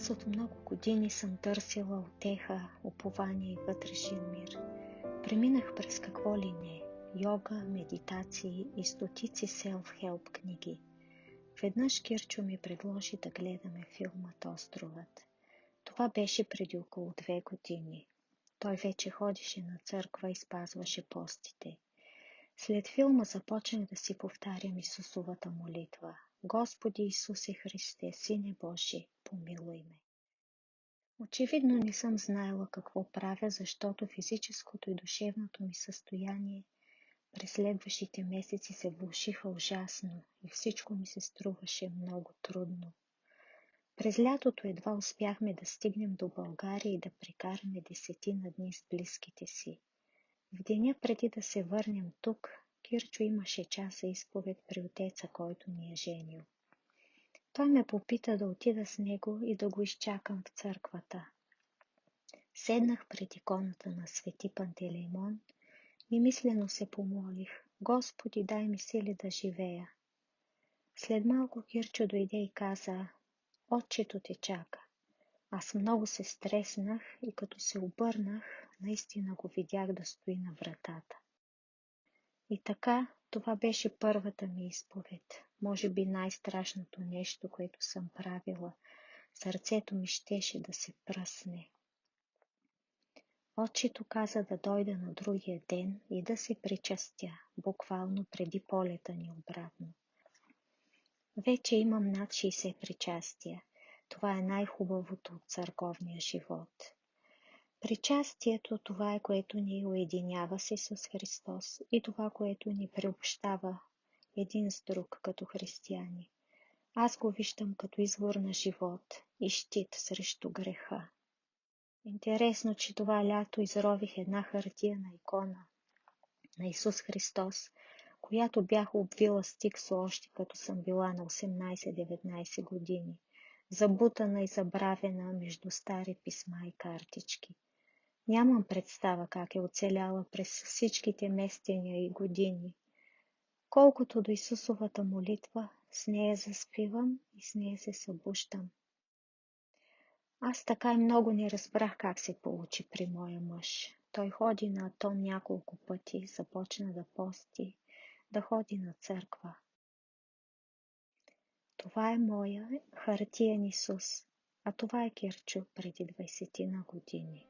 Аз от много години съм търсила утеха, упование и вътрешен мир. Преминах през какво ли не – йога, медитации и стотици self-help книги. Веднъж Кирчо ми предложи да гледаме филмът "Островът". Това беше преди около 2 години. Той вече ходеше на църква и спазваше постите. След филма започнах да си повтарям Исусовата молитва: Господи Исусе Христе, Сине Божи, помилуй ме. Очевидно не съм знаела какво правя, защото физическото и душевното ми състояние през следващите месеци се влошиха ужасно и всичко ми се струваше много трудно. През лятото едва успяхме да стигнем до България и да прекараме 10 дни с близките си. В деня преди да се върнем тук, Кирчо имаше часа изповед при отеца, който ни е женил. Той ме попита да отида с него и да го изчакам в църквата. Седнах пред иконата на Свети Пантелеймон и мислено се помолих: Господи, дай ми сили да живея. След малко Кирчо дойде и каза: Отчето те чака. Аз много се стреснах и като се обърнах, наистина го видях да стои на вратата. И така, това беше първата ми изповед, може би най-страшното нещо, което съм правила. Сърцето ми щеше да се пръсне. Отчето каза да дойда на другия ден и да се причастя, буквално преди полета ни обратно. Вече имам над 60 причастия. Това е най-хубавото от църковния живот. Причастието, това е, което ни уединява с Исус Христос и това, което ни приобщава един с друг като християни. Аз го виждам като извор на живот и щит срещу греха. Интересно, че това лято изрових една хартиена икона на Исус Христос, която бях обвила с тиксо още като съм била на 18-19 години, забутана и забравена между стари писма и картички. Нямам представа как е оцеляла през всичките местения и години. Колкото до Исусовата молитва, с нея заспивам и с нея се събуждам. Аз така и много не разбрах как се получи при моя мъж. Той ходи на Атон няколко пъти, започна да пости, да ходи на църква. Това е моя хартиен Исус, а това е Кирчо преди 20 години.